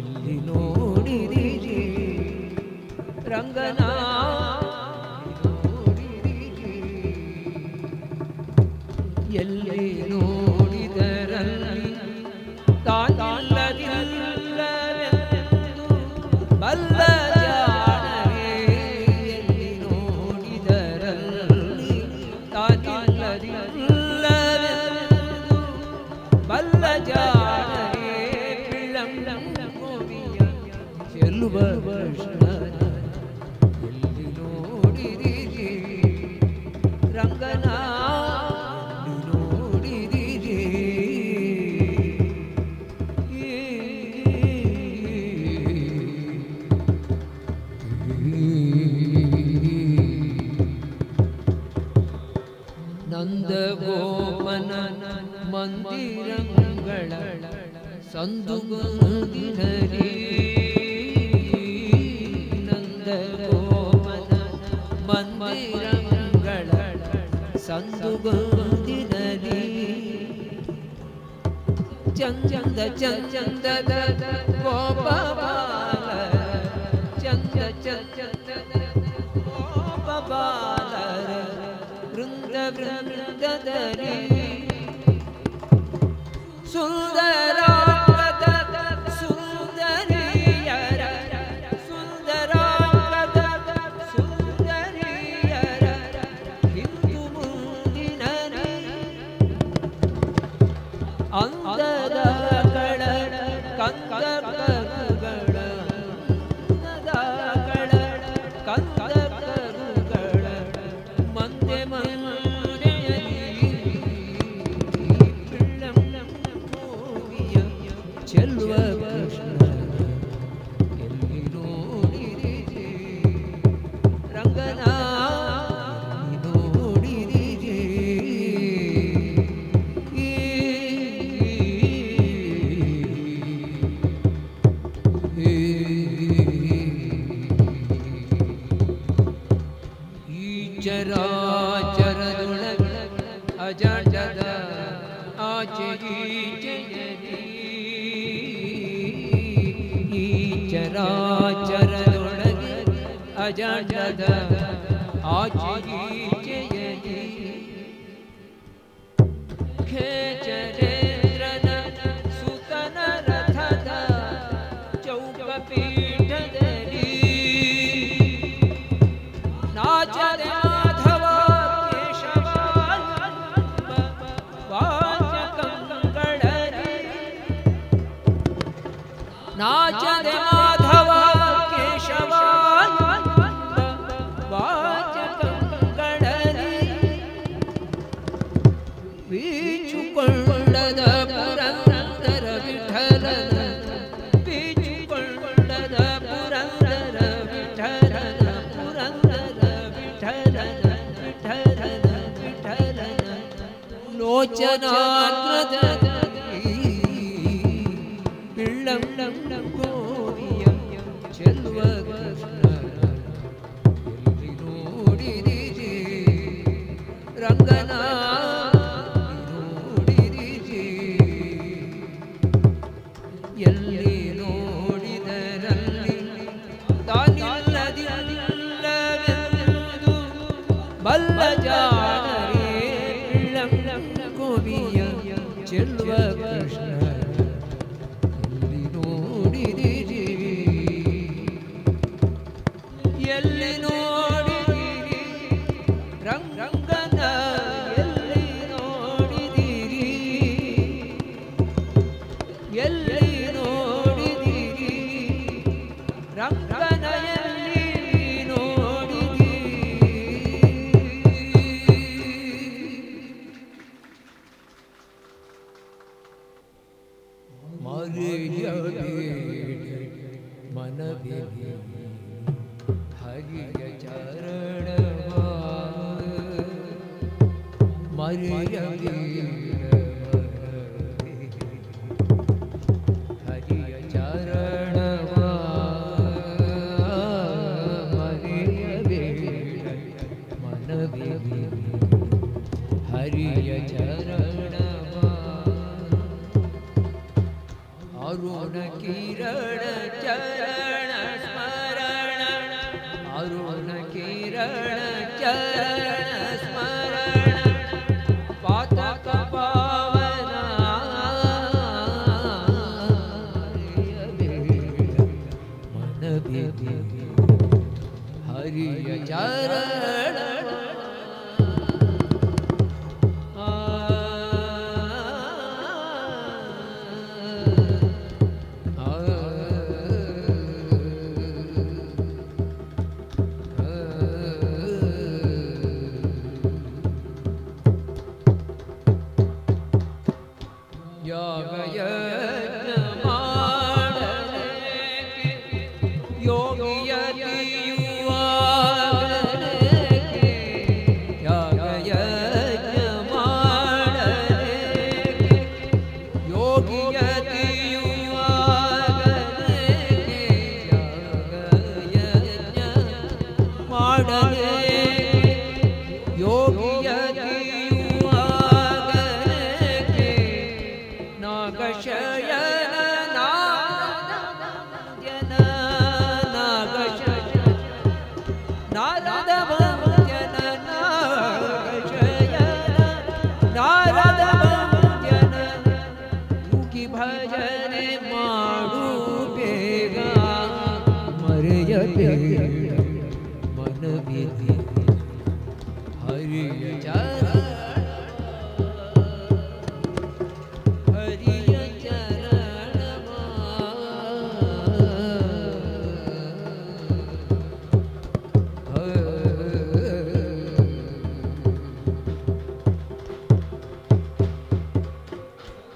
ಎಲ್ಲಿ ನೋಡಿದಿರಿ ರಂಗನ ನೋಡಿದಿರಿ ಎಲ್ಲಿ ನೋಡಿದರಲ್ಲಿ ತಾನಿಲ್ಲದಿಲ್ಲವೆಂದು ಬಲ್ಲ ಜಾಣರೇ ಎಲ್ಲಿ ನೋಡಿದರಲ್ಲಿ ತಾನಿಲ್ಲದಿಲ್ಲವೆಂದು ಬಲ್ಲ ಜಾಣರೇ ಪಿಳ್ಳಂಗೋವಿಯ ಚೆಲುವ ಕೃಷ್ಣನ ಎಲ್ಲಿ ನೋಡಿದಿರಿ ರಂಗನ ನೋಡಿದಿರಿ ನಂದಗೋಪನ ಮಂದಿರಗಳ ಸಂದುಗೊಂದಿನರಿ ನಂದಗೋಪನ ಮಂದಿರಗಳ ಸಂದುಗೊಂದಿನರಿ ಚಂದ ಚಂದದ ಗೋಪಬಾಲ ಚಂದ ಚಂದದ ಗೋಪಬಾಲರ ವೃಂದ ವೃಂದದರಿ ಸುಂದರಾಂಗದ ಸುಂದರಿಯರ ಸುಂದರಾಂಗದ ಸುಂದರಿಯರ ಹಿಂದು ಮುಂದಿನರಿ ಅಂದದ ಕಳ ಕಂದಕರುಗಳ ಕಳ ಕಂದಕರುಗಳ ಮಂದೆ ಚೆಲುವ ಕೃಷ್ಣ ಎಲ್ಲಿ ನೋಡಿದಿರಿ ರಂಗನ ನೋಡಿದಿರಿ ಈ ಚರಾಚರದೊಳಗ ಅಜಾಟದ ಆಚೆ ಈಚೆಯಲಿ ಚರಾಚರದೊಳಗೆ ಅಜಾಟದ ಆಚೆಯಲಿ ಖೇಚರೇಂದ್ರನ ಸುತನ ರಥದ ಚೌಕಪೀಠದಲ್ಲಿ ನಾಚದೆ ಮಾಧವ ಕೇಶವ ವಾಚಕಂಗಳರಿ ನಾಚದೆ ಮಾಧವ ಕೇಶವ ವಾಚಕಂಗಳರಿ ಬೀಚುಕೊಳ್ಳದ ಪುರಂದರ ವಿಠಲನ ಬೀಚುಕೊಳ್ಳದ ಪುರಂದರ ವಿಠಲನ ಪುರಂದರ ವಿಠಲನ ವಿಠಲನ ವಿಠಲನ ಲೋಚನಾಗ್ರದಲ್ಲಿ ಪಿಳ್ಳಂಗೋವಿಯ ಚೆಲುವ ಕೃಷ್ಣ ಎಲ್ಲಿ ನೋಡಿದಿರಿ ರಂಗನ ನೋಡಿದಿರಿ ಎಲ್ಲಿ ನೋಡಿದರಲ್ಲಿ ತಾನಿಲ್ಲದಿಲ್ಲವೆಂದು ಬಲ್ಲ ಜಾಣರೇ ಪಿಳ್ಳಂಗೋವಿಯ ಚೆಲುವ ಕೃಷ್ಣ ಎಲ್ಲಿ ನೋಡಿದಿರಿ ಎಲ್ಲಿ ನೋಡಿದಿರಿ ರಂಗನ ಎಲ್ಲಿ ನೋಡಿದಿರಿ ಎಲ್ಲಿ ನೋಡಿದಿರಿ ರಂಗನ ಎಲ್ಲಿ ನೋಡಿದಿರಿ ಮರೆಯಬೇಡಿ ಮನವಿದೆ ಮರೆಯಬೇಡ ಹರಿಯ ಚರಣವ ಮರೆಯಬೇಡ ಮನವೇ ಹರಿಯ ಚರಣವ ಅರುಣ ಕಿರಣ ಚರಣ ಸ್ಮರಣ ಅರುಣ ಕಿರಣ ಚರಣ ಸ್ಮರಣ ಪಾತಕ ಪಾವನ ಮನವೇ ಹರಿಯ ಚರಣ ಭಜನೆ ಮಾಡು ಬೇಗ ಮರೆಯಬೇಡ ಮನವೇ ಹರಿಯ ಚರಣ ಹರಿಯ ಚರಣವ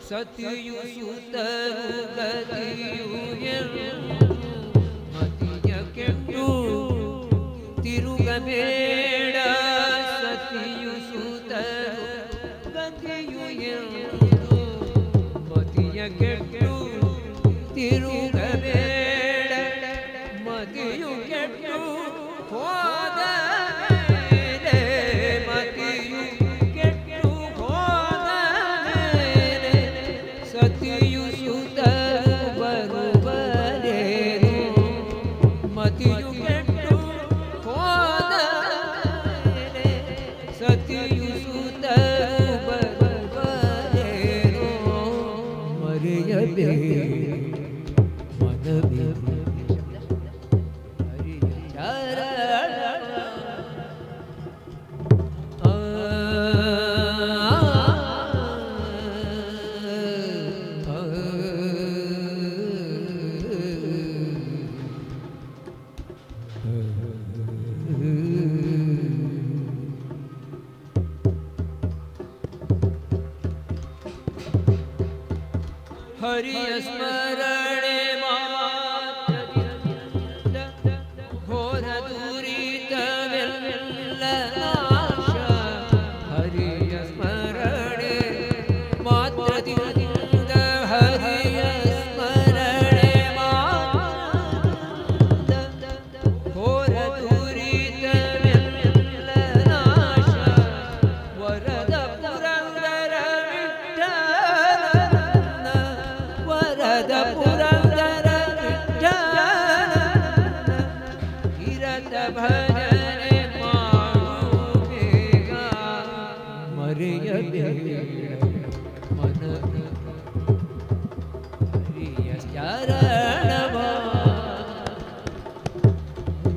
ಸತಿಯು ಸುತರು ಗತಿಯು ಮತಿಯ ಕೆಟ್ಟು ತಿರುಗಬೇಡ ಸತಿಯು ಸುತರು ಗತಿಯು ಮತಿಯ ಕೆಟ್ಟು ತಿರುಗಬೇಡ ಮತಿಯು ಕೆಟ್ಟು ಹೋದ ಮತಿಯು ಕೆಟ್ಟು ಹೋದ ಸತಿಯು ಸುತರು ಬರುವರೇನು ಮತಿಯು ಕೆಟ್ಟು ಹೋದ ಸತಿಯು ಸುತರು ಬರುವರೇನು ಮರೆಯಬೇಡ ಮನವೇ ಹರಿಯ ಚರಣ ಹರಿಯ ಸ್ಮರಣೆ ಮಾತ್ರದಿಂದ ಘೋರ ದುರಿತವೆಲ್ಲ ನಾಶ ಹರಿಯ ಸ್ಮರಣೆ ಮಾತ್ರದಿಂದ ಹರಿಯ ಸ್ಮರಣೆ ಮಾತ್ರದಿಂದ ಘೋರ ದುರಿತವೆಲ್ಲ ನಾಶ ವರದ ಪುರಂದರ ವಿಠ್ಠಲನ ವರದ ಪುರಂದರ ವಿಠ್ಠಲನ ಇರದ ಭಜನೆ ಮಾಡು ಬೇಗ ಮರೆಯಬೇಡ ಮನವೇ ಹರಿಯ ಚರಣವ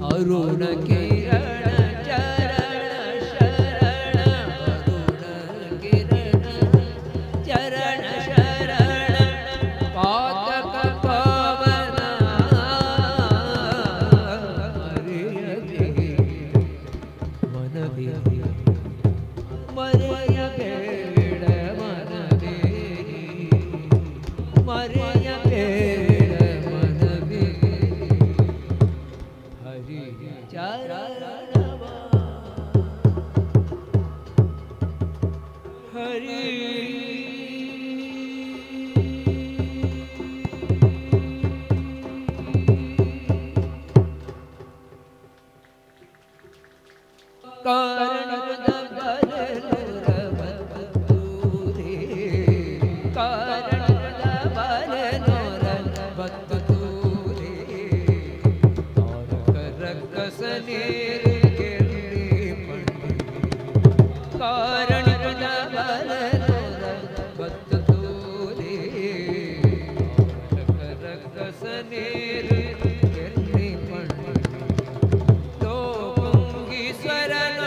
ಅರುಣ ಕಿರಣ ಚರಣ ಶರಣ ಅರುಣ ಕಿರಣ ಚರಣ ಶರಣ ಪಾತಕ ಪಾವನ ಮರೆಯಬೇಡ ಮನವೇ ಮರೆಯಬೇಡ ಮನವೇ ಮರೆಯಬೇಡ ಮನವೇ ಹರಿಯ ಚರಣವ हरि कारणद बलनुरवतूरे कारणद बलनुरवतूरे तारक रकसनेर केरे पंडे कारणद बलनुरवतूरे तारक रकसनेर केरे पंडे तो कुंगी स्वरण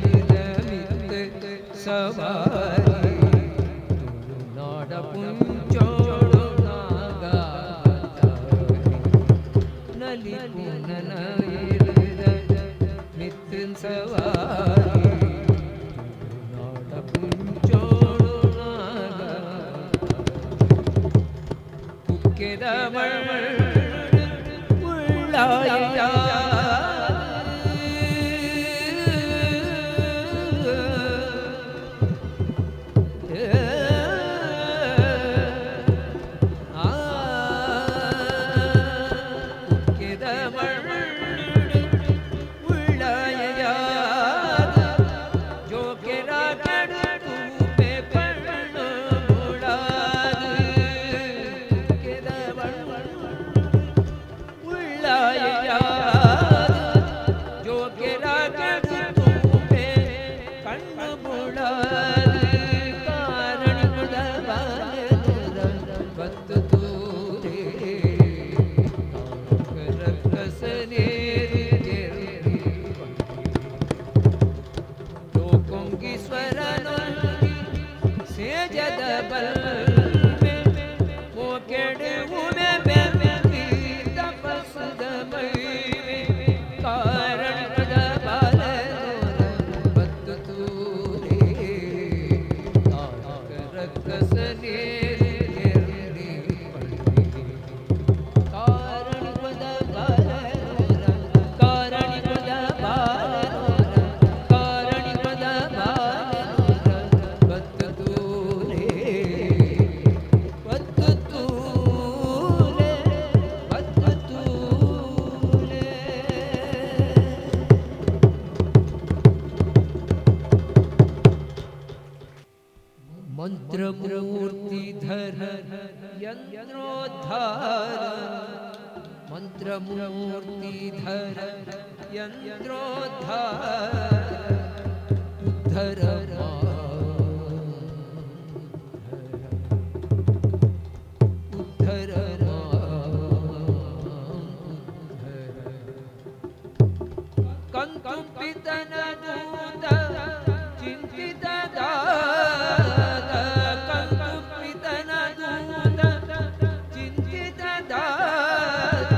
नलिपुनमयिरमित सवारी नाडपुंचोडु नागातारी नलिपुनमयिरमित सवारी नाडपुंचोडु नागातारी कुक्केदवळ उळ्ळाया यन्त्रोद्धार मन्त्रमूर्तिधर यन्त्रोद्धार उद्धर उद्धर कंकुपितनदूत चिन्तित दात कंकुपितनदूत चिन्तित दात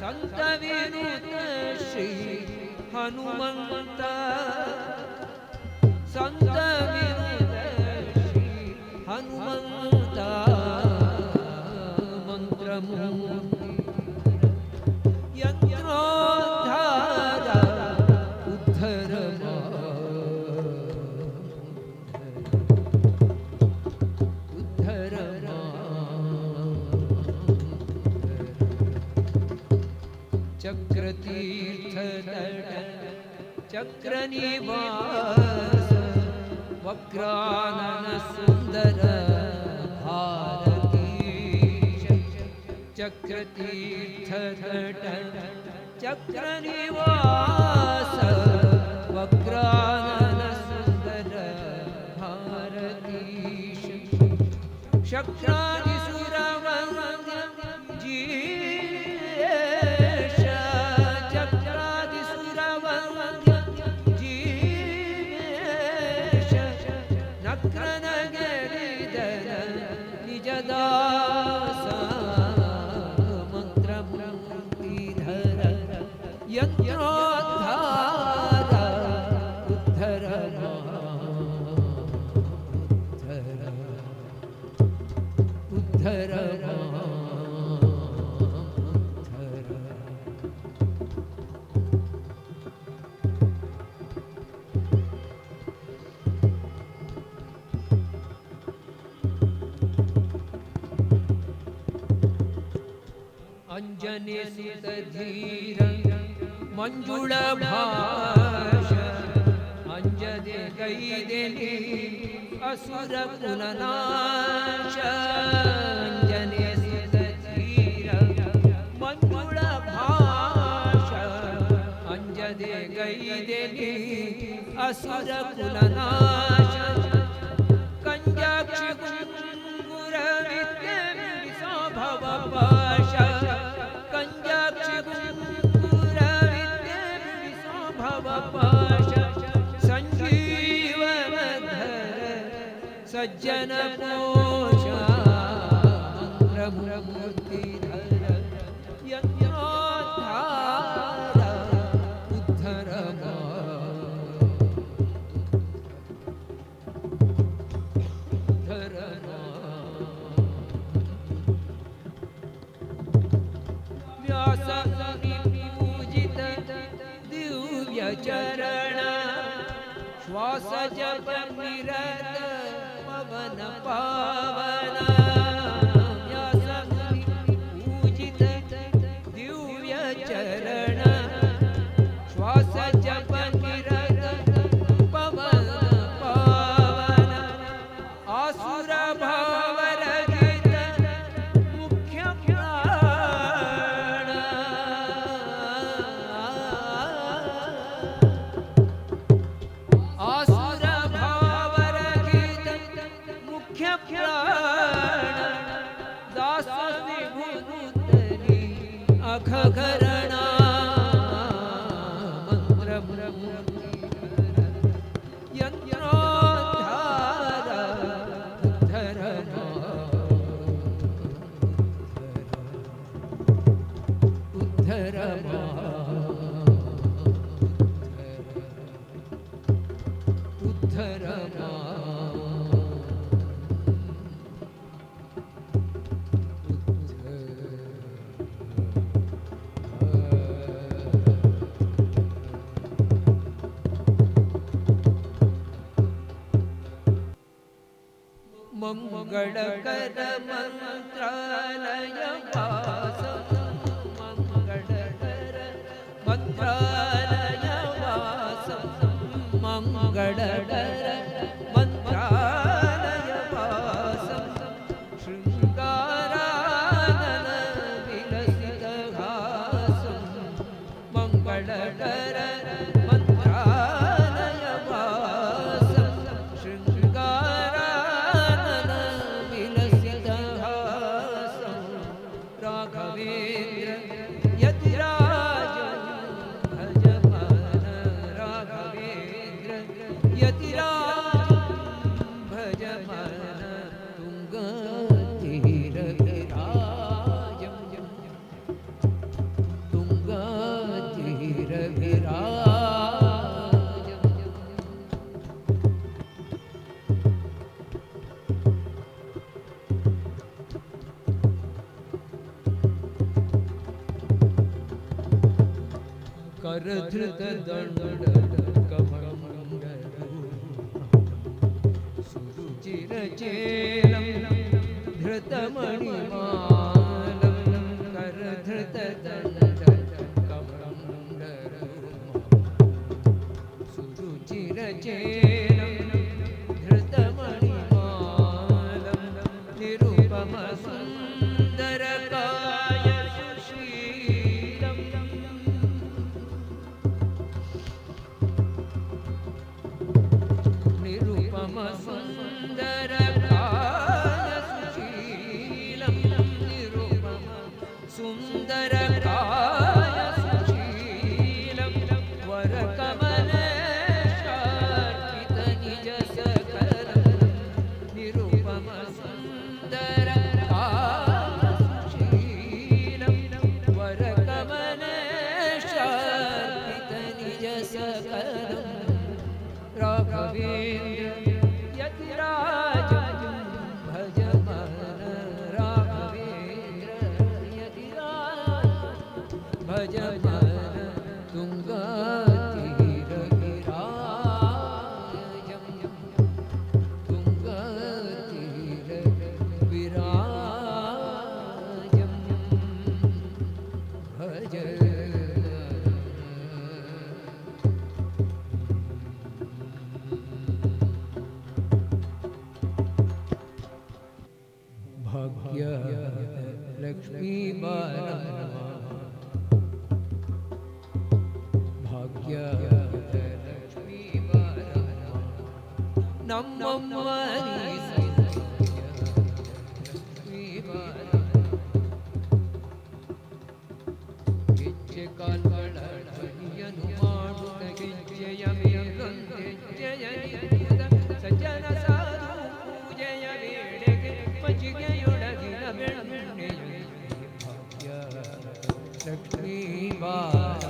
संत विनुत श्री हनुमंत संत विनुत श्री हनुमंत मंत्रमूर्ति यन्त्रोद्धार उद्धर उद्धर चक्रतीर्थतट चक्रनिवास वक्रानन सुंदर भारतीश चक्रतीर्थतट चक्रनिवास वक्रानन सुंदर भारतीश शक्रादिसुरवन्द्य जीवेश चक्रादिसुरवन्द्य जीवेश नक्रनगरिधर निजदास मंत्रमूर्तिधर यन्त्रोद्धार उद्धर उद्धर अंजनी सुत धीर मंजुळ भाष अंजदे गैदेनी असुर कुलनाश अंजनी सुत धीर मंजुळ भाष अंजदे गैदेनी असुर कुलनाश कंजाक्षि गुंगुर विद्ये विसोभव पाश कंजाक्षि गुंगुर विद्ये विसोभव पाश संजीवन धर सज्जन पोष मंत्रमूर्तिधर यन्त्रोद्धार उद्धर उद्धर व्यासमुनि पूजित दिव्य चरण श्वास जप निरत पवन पावन व्यासमुनि पूजित दिव्य चरण श्वास जप निरत पवन पावन आसुर भाव रहित मुख्य प्राण आसुर भाव रहित मुख्य प्राण दास विभूतरी अखगरणा मंत्रमूर्तिधर यन्त्रोद्धार उद्धर उद्धर उद्धर मंगलकर मंत्रालय वास मंगलकर मंत्रालय वास मंगलकर मंत्रालय वास शृंगार ಮಂಗಳಕರ ಮಂತ್ರಾಲಯ ವಾಸ ಶೃಂಗಾರಾನನ ವಿಲಸಿತ ಹಾಸ ರಾಘವೇಂದ್ರ ಯತಿರಾಜ ಭಜಮನ ರಾಘವೇಂದ್ರ ಯತಿರಾಜ ಭಜಮನ ತುಂಗತೀರ ವಿರಾಜ ತುಂಗತೀರ ವಿರಾಜ करधृत दंड कमंड सुरुचिर चेलम धृतमणिमालम करधृत दंड कमंड सुरुचिर चेलम धृतमणिमालम निरुपम सुंदर काय सुशीलम निरुपम सुंदर काय सुशीलम निरुपम सुंदर काय सुशीलम वरकमलेशार्पित निज सकलम निरुपम सुंदर काय सुशीलम वरकमलेशार्पित निज सकलम राघवेंद्र यतिराज भजमन राघवेंद्र यतिराज भजमन तुंगतीर विराजम तुंगतीर विराजम भज भाग्य लक्ष्मी भाग्य लक्ष्मी नम्मनि लक्ष्मी ಗೆಜ್ಜೆ ಕಾಲ್ಗಳ ಧ್ವನಿಯನ್ನು ಮಾಡುತ್ತ ಗೆಜ್ಜೆಯ ಮೇಲೊಂದೆಜ್ಜೆಯ ಸಜ್ಜನ ಸಾಧು ಪೂಜೆಯ ವೇಳೆಗೆ ಮಜ್ಜಿಗೆಯೊಳಗಿನ ಬೆಣ್ಣೆಯ ಭಾಗ್ಯ ಲಕ್ಷ್ಮೀ ಬಾರ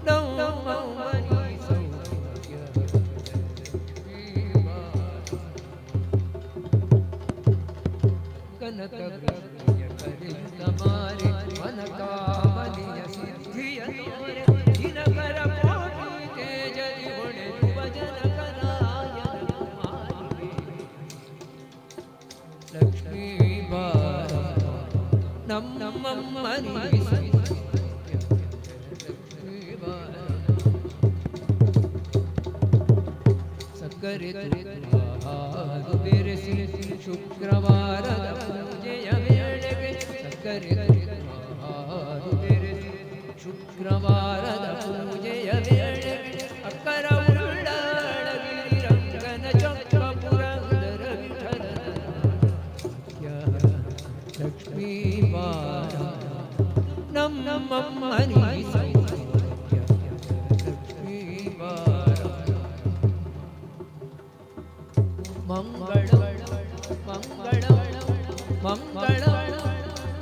ನಮ್ಮನಿ ಸೌಭಾಗ್ಯ ಲಕ್ಷ್ಮೀ ಬಾರ ಕನಕ ವೃಷ್ಟಿಯ ಕರೆಯುತ್ತ ಮಾರೆ ಮನ ಕಾಮನೆಯ ಸಿದ್ಧಿಯ ತೋರೆ ದಿನಕರ ಕೋಟಿ ತೇಜದಿ ಹೊಳೆಯುವ ಜನಕರಾಯನ ಮಾರುವೆ ಲಕ್ಷ್ಮೀ ಬಾರ ನಮ್ಮನಿ ಲಕ್ಷ್ಮೀ ಬಾರ ಸಕ್ಕರೆ ತುಪ್ಪ ಬೆರೆಸಿ ಶುಕ್ರವಾರದ ಪೂಜೆಯ ವೇಳೆಗೆ ಸಕ್ಕರೆ ತುಪ್ಪ ಬೆರೆಸಿ ಶುಕ್ರವಾರದ ಪೂಜೆಯ ವೇಳೆಗೆ ಅಕ್ಕರ ಉಳ್ಳಾಳಗಿರಿ ರಂಗನ ಚೊಕ್ಕ ಪುರಂದರ ವಿಠಲನ ಲಕ್ಷ್ಮೀ ಬಾರ ನಮ್ಮನಿ ಸೌಭಾಗ್ಯ ಲಕ್ಷ್ಮೀ ಬಾರ ಮಂಗಳ ಮಂಗಳ ಮಂಗಳ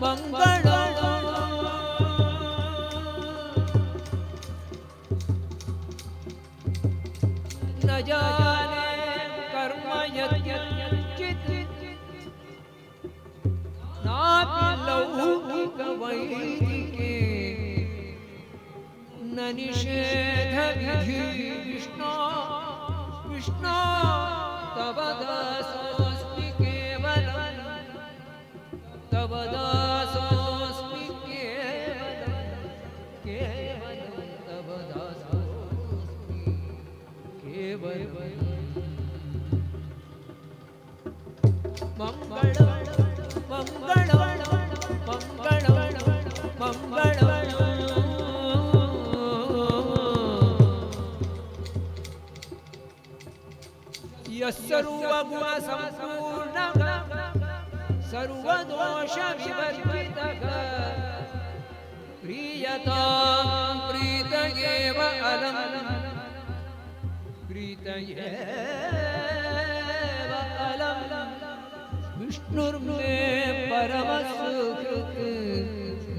ಮಂಗಳ ನ ಜಾನೆ ಕರ್ಮ ಯಜ್ಞಚಿತ್ ನಾಪಿ ಲೌಕಿಕ ವೈದಿಕೆ ನ ನಿಷೇಧ ವಿಧಿ ವಿಷ್ಣು ವಿಷ್ಣು तव दासोऽस्मि केवलं तव दासोऽस्मि केवलं तव दासोऽस्मि केवलं मंगल मंगल मंगल मंगल ಸರ್ವಗುಣ ಸಂಪೂರ್ಣ ಸರ್ವದೋಷ ವಿವರ್ಜಿತಃ ಪ್ರೀಯತಾಂ ಪ್ರೀತ ಏವ ಅಲಂ ಪ್ರೀತ ಏವ ಅಲಂ ವಿಷ್ಣುರ್ಮೇ ಪರಮ ಸುಹೃತ್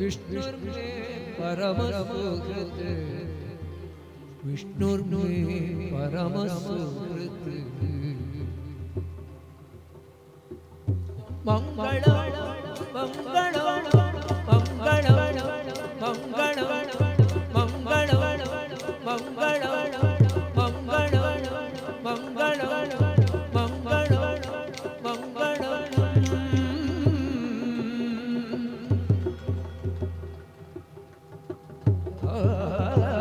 ವಿಷ್ಣುರ್ಮೇ ಪರಮ ಸುಹೃತ್ ವಿಷ್ಣುರ್ಮೇ ಪರಮ ಸುಹೃತ್ ಮಂಗಳ ಮಂಗಳ ಮಂಗಳ ಮಂಗಳ ಮಂಗಳ ಮಂಗಳ ಮಂಗಳ ಮಂಗಳ ಮಂಗಳ ಮಂಗಳ ಆ